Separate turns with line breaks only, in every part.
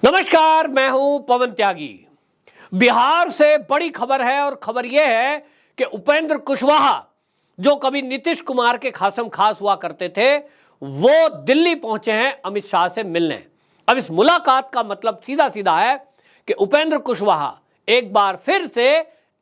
नमस्कार, मैं हूं पवन त्यागी। बिहार से बड़ी खबर है और खबर यह है कि उपेंद्र कुशवाहा जो कभी नीतीश कुमार के खासम खास हुआ करते थे, वो दिल्ली पहुंचे हैं अमित शाह से मिलने। अब इस मुलाकात का मतलब सीधा सीधा है कि उपेंद्र कुशवाहा एक बार फिर से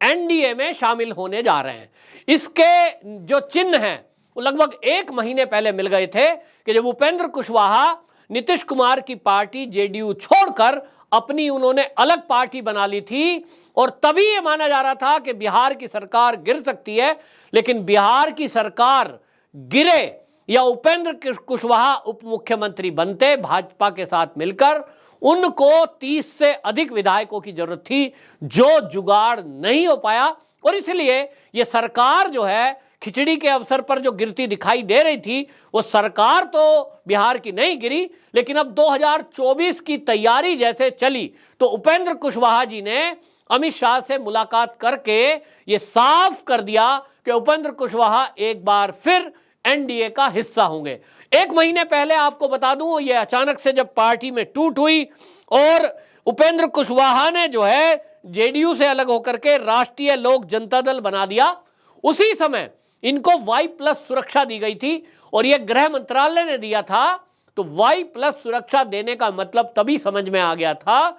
एनडीए में शामिल होने जा रहे हैं। इसके जो चिन्ह हैं वो लगभग एक महीने पहले मिल गए थे कि जब उपेंद्र कुशवाहा नीतीश कुमार की पार्टी जेडीयू छोड़कर अपनी उन्होंने अलग पार्टी बना ली थी और तभी यह माना जा रहा था कि बिहार की सरकार गिर सकती है। लेकिन बिहार की सरकार गिरे या उपेंद्र कुशवाहा उप मुख्यमंत्री बनते भाजपा के साथ मिलकर, उनको 30 से अधिक विधायकों की जरूरत थी, जो जुगाड़ नहीं हो पाया। और इसलिए यह सरकार जो है खिचड़ी के अवसर पर जो गिरती दिखाई दे रही थी, वो सरकार तो बिहार की नहीं गिरी, लेकिन अब 2024 की तैयारी जैसे चली तो उपेंद्र कुशवाहा जी ने अमित शाह से मुलाकात करके ये साफ कर दिया कि उपेंद्र कुशवाहा एक बार फिर एनडीए का हिस्सा होंगे। एक महीने पहले आपको बता दूं, ये अचानक से जब पार्टी में टूट हुई और उपेंद्र कुशवाहा ने जो है जेडीयू से अलग होकर के राष्ट्रीय लोक जनता दल बना दिया, उसी समय इनको Y+ सुरक्षा दी गई थी और यह गृह मंत्रालय ने दिया था। तो Y+ सुरक्षा देने का मतलब तभी समझ में आ गया था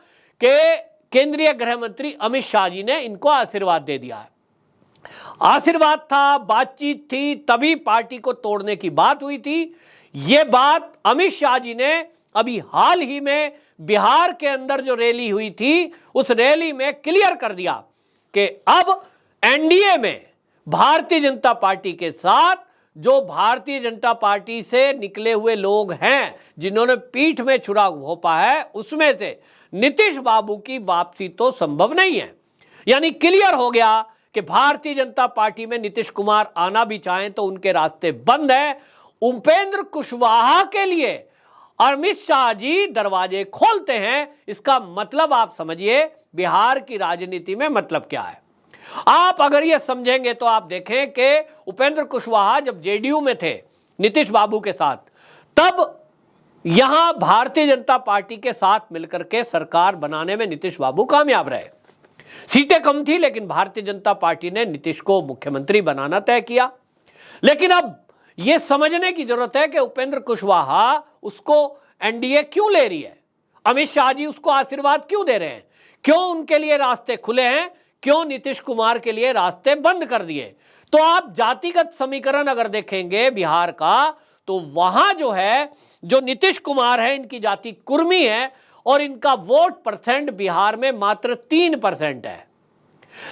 कि केंद्रीय गृह मंत्री अमित शाह जी ने इनको आशीर्वाद दे दिया है। आशीर्वाद था, बातचीत थी, तभी पार्टी को तोड़ने की बात हुई थी। यह बात अमित शाह जी ने अभी हाल ही में बिहार के अंदर जो रैली हुई थी, उस रैली में क्लियर कर दिया कि अब एनडीए में भारतीय जनता पार्टी के साथ जो भारतीय जनता पार्टी से निकले हुए लोग हैं, जिन्होंने पीठ में छुरा घोंपा है, उसमें से नीतीश बाबू की वापसी तो संभव नहीं है। यानी क्लियर हो गया कि भारतीय जनता पार्टी में नीतीश कुमार आना भी चाहें तो उनके रास्ते बंद है। उपेंद्र कुशवाहा के लिए अमित शाह जी दरवाजे खोलते हैं। इसका मतलब आप समझिए बिहार की राजनीति में मतलब क्या है। आप अगर यह समझेंगे तो आप देखें कि उपेंद्र कुशवाहा जब जेडीयू में थे नीतीश बाबू के साथ, तब यहां भारतीय जनता पार्टी के साथ मिलकर के सरकार बनाने में नीतीश बाबू कामयाब रहे। सीटें कम थी, लेकिन भारतीय जनता पार्टी ने नीतीश को मुख्यमंत्री बनाना तय किया। लेकिन अब यह समझने की जरूरत है कि उपेंद्र कुशवाहा उसको एनडीए क्यों ले रही है, अमित शाह जी उसको आशीर्वाद क्यों दे रहे हैं, क्यों उनके लिए रास्ते खुले हैं, क्यों नीतीश कुमार के लिए रास्ते बंद कर दिए। तो आप जातिगत समीकरण अगर देखेंगे बिहार का, तो वहां जो है जो नीतीश कुमार है, इनकी जाति कुर्मी है और इनका वोट परसेंट बिहार में मात्र 3% है।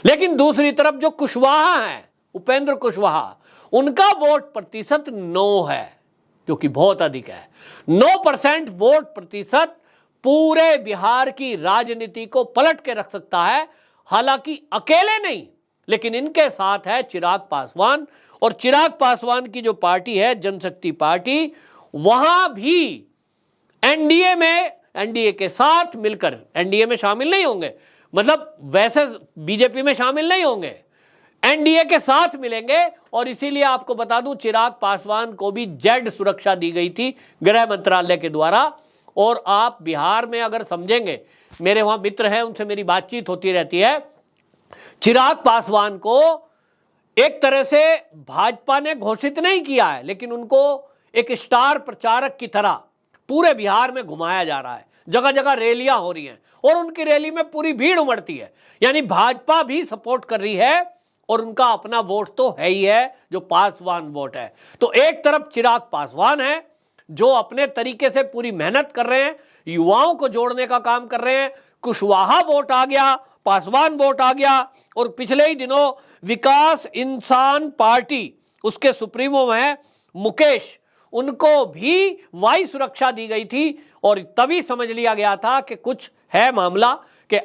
लेकिन दूसरी तरफ जो कुशवाहा है, उपेंद्र कुशवाहा, उनका वोट प्रतिशत 9 है, जो कि बहुत अधिक है। 9% वोट प्रतिशत पूरे बिहार की राजनीति को पलट के रख सकता है। हालांकि अकेले नहीं, लेकिन इनके साथ है चिराग पासवान, और चिराग पासवान की जो पार्टी है जनशक्ति पार्टी, वहां भी एनडीए के साथ मिलकर, एनडीए में शामिल नहीं होंगे, मतलब वैसे बीजेपी में शामिल नहीं होंगे, एनडीए के साथ मिलेंगे। और इसीलिए आपको बता दूं, चिराग पासवान को भी जेड सुरक्षा दी गई थी गृह मंत्रालय के द्वारा। और आप बिहार में अगर समझेंगे, मेरे वहां मित्र हैं, उनसे मेरी बातचीत होती रहती है, चिराग पासवान को एक तरह से भाजपा ने घोषित नहीं किया है, लेकिन उनको एक स्टार प्रचारक की तरह पूरे बिहार में घुमाया जा रहा है। जगह जगह रैलियां हो रही हैं और उनकी रैली में पूरी भीड़ उमड़ती है। यानी भाजपा भी सपोर्ट कर रही है और उनका अपना वोट तो है ही है, जो पासवान वोट है। तो एक तरफ चिराग पासवान है जो अपने तरीके से पूरी मेहनत कर रहे हैं, युवाओं को जोड़ने का काम कर रहे हैं। कुशवाहा वोट आ गया, पासवान वोट आ गया, और पिछले ही दिनों विकास इंसान पार्टी, उसके सुप्रीमो में मुकेश, उनको भी वाई सुरक्षा दी गई थी। और तभी समझ लिया गया था कि कुछ है मामला, कि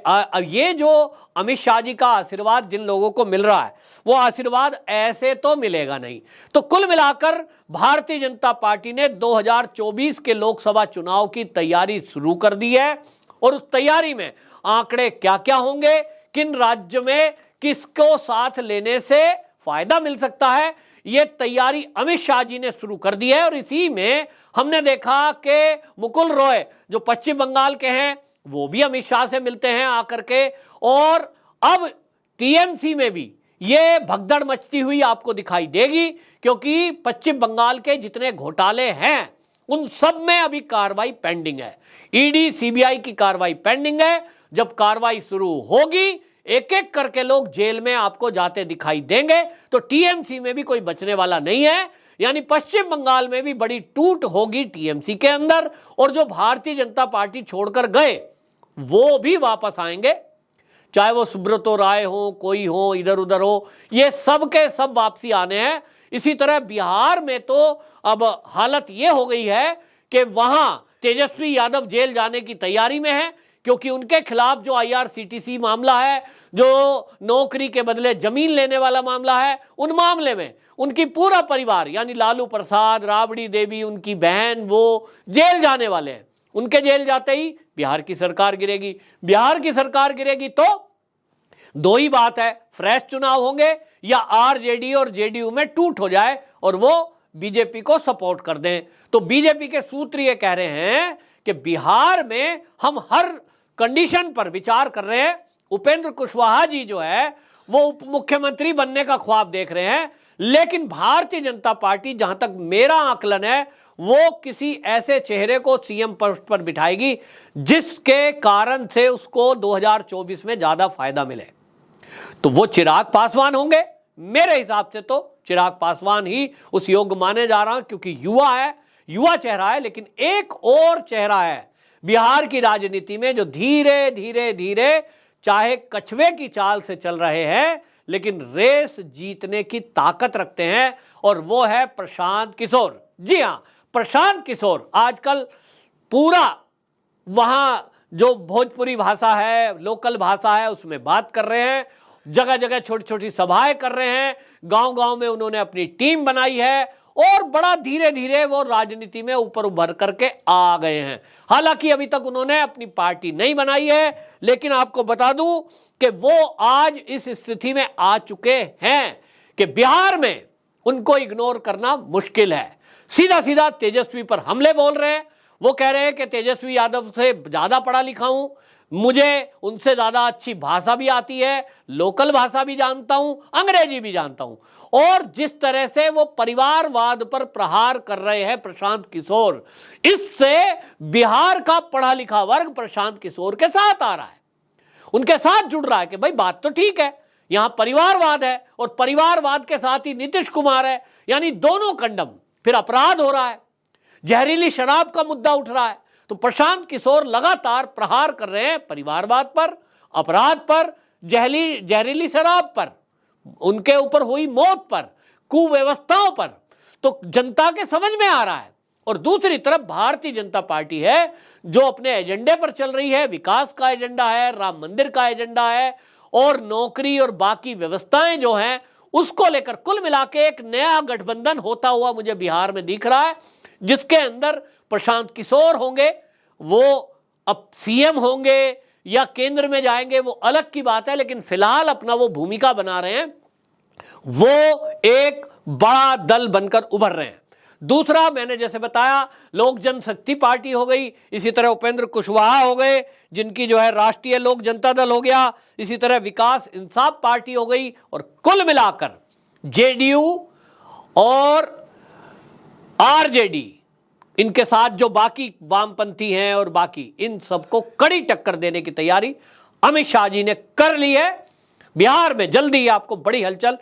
ये जो अमित शाह जी का आशीर्वाद जिन लोगों को मिल रहा है, वो आशीर्वाद ऐसे तो मिलेगा नहीं। तो कुल मिलाकर भारतीय जनता पार्टी ने 2024 के लोकसभा चुनाव की तैयारी शुरू कर दी है। और उस तैयारी में आंकड़े क्या क्या होंगे, किन राज्य में किसको साथ लेने से फायदा मिल सकता है, ये तैयारी अमित शाह जी ने शुरू कर दी है। और इसी में हमने देखा कि मुकुल रॉय जो पश्चिम बंगाल के हैं, वो भी अमित शाह से मिलते हैं आकर के। और अब टीएमसी में भी ये भगदड़ मचती हुई आपको दिखाई देगी, क्योंकि पश्चिम बंगाल के जितने घोटाले हैं उन सब में अभी कार्रवाई पेंडिंग है। ईडी सीबीआई की कार्रवाई पेंडिंग है। जब कार्रवाई शुरू होगी, एक एक करके लोग जेल में आपको जाते दिखाई देंगे, तो टीएमसी में भी कोई बचने वाला नहीं है। यानी पश्चिम बंगाल में भी बड़ी टूट होगी टीएमसी के अंदर, और जो भारतीय जनता पार्टी छोड़कर गए वो भी वापस आएंगे, चाहे वो सुब्रतो राय हो, कोई हो, इधर उधर हो, ये सब के सब वापसी आने हैं। इसी तरह बिहार में तो अब हालत ये हो गई है कि वहां तेजस्वी यादव जेल जाने की तैयारी में है, क्योंकि उनके खिलाफ जो आईआरसीटीसी मामला है, जो नौकरी के बदले जमीन लेने वाला मामला है, उन मामले में उनकी पूरा परिवार यानी लालू प्रसाद, राबड़ी देवी, उनकी बहन, वो जेल जाने वाले हैं। उनके जेल जाते ही बिहार की सरकार गिरेगी। बिहार की सरकार गिरेगी तो दो ही बात है, फ्रेश चुनाव होंगे या आरजेडी और जेडीयू में टूट हो जाए और वो बीजेपी को सपोर्ट कर दें। तो बीजेपी के सूत्र ये कह रहे हैं कि बिहार में हम हर कंडीशन पर विचार कर रहे हैं। उपेंद्र कुशवाहा जी जो है वो उप मुख्यमंत्री बनने का ख्वाब देख रहे हैं, लेकिन भारतीय जनता पार्टी, जहां तक मेरा आकलन है, वो किसी ऐसे चेहरे को सीएम पोस्ट पर बिठाएगी जिसके कारण से उसको 2024 में ज्यादा फायदा मिले। तो वो चिराग पासवान होंगे। मेरे हिसाब से तो चिराग पासवान ही उस योग्य माने जा रहा है, क्योंकि युवा है, युवा चेहरा है। लेकिन एक और चेहरा है बिहार की राजनीति में जो धीरे धीरे धीरे, चाहे कछुए की चाल से चल रहे हैं, लेकिन रेस जीतने की ताकत रखते हैं, और वो है प्रशांत किशोर। जी हां, प्रशांत किशोर आजकल पूरा वहां जो भोजपुरी भाषा है, लोकल भाषा है, उसमें बात कर रहे हैं। जगह जगह छोटी छोटी सभाएं कर रहे हैं। गांव गांव में उन्होंने अपनी टीम बनाई है और बड़ा धीरे धीरे वो राजनीति में ऊपर उभर करके आ गए हैं। हालांकि अभी तक उन्होंने अपनी पार्टी नहीं बनाई है, लेकिन आपको बता दूं कि वो आज इस स्थिति में आ चुके हैं कि बिहार में उनको इग्नोर करना मुश्किल है। सीधा सीधा तेजस्वी पर हमले बोल रहे हैं। वो कह रहे हैं कि तेजस्वी यादव से ज्यादा पढ़ा लिखा हूं, मुझे उनसे ज्यादा अच्छी भाषा भी आती है, लोकल भाषा भी जानता हूं, अंग्रेजी भी जानता हूं। और जिस तरह से वो परिवारवाद पर प्रहार कर रहे हैं प्रशांत किशोर, इससे बिहार का पढ़ा लिखा वर्ग प्रशांत किशोर के साथ आ रहा है, उनके साथ जुड़ रहा है कि भाई बात तो ठीक है, यहां परिवारवाद है और परिवारवाद के साथ ही नीतीश कुमार है, यानी दोनों कंडम। फिर अपराध हो रहा है, जहरीली शराब का मुद्दा उठ रहा है। तो प्रशांत किशोर लगातार प्रहार कर रहे हैं परिवारवाद पर, अपराध पर, जहरीली शराब पर, उनके ऊपर हुई मौत पर, कुव्यवस्थाओं पर। तो जनता के समझ में आ रहा है। और दूसरी तरफ भारतीय जनता पार्टी है जो अपने एजेंडे पर चल रही है। विकास का एजेंडा है, राम मंदिर का एजेंडा है, और नौकरी और बाकी व्यवस्थाएं जो हैं उसको लेकर कुल मिला के एक नया गठबंधन होता हुआ मुझे बिहार में दिख रहा है, जिसके अंदर प्रशांत किशोर होंगे। वो अब सीएम होंगे या केंद्र में जाएंगे वो अलग की बात है, लेकिन फिलहाल अपना वो भूमिका बना रहे हैं, वो एक बड़ा दल बनकर उभर रहे हैं। दूसरा, मैंने जैसे बताया, लोक जनशक्ति पार्टी हो गई, इसी तरह उपेंद्र कुशवाहा हो गए जिनकी जो है राष्ट्रीय लोक जनता दल हो गया, इसी तरह विकास इंसाफ पार्टी हो गई, और कुल मिलाकर जेडीयू और आरजेडी, इनके साथ जो बाकी वामपंथी हैं और बाकी, इन सबको कड़ी टक्कर देने की तैयारी अमित शाह जी ने कर ली है। बिहार में जल्दी ही आपको बड़ी हलचल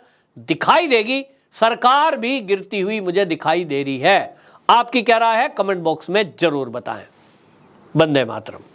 दिखाई देगी। सरकार भी गिरती हुई मुझे दिखाई दे रही है। आपकी क्या राय है, कमेंट बॉक्स में जरूर बताएं। वंदे मातरम।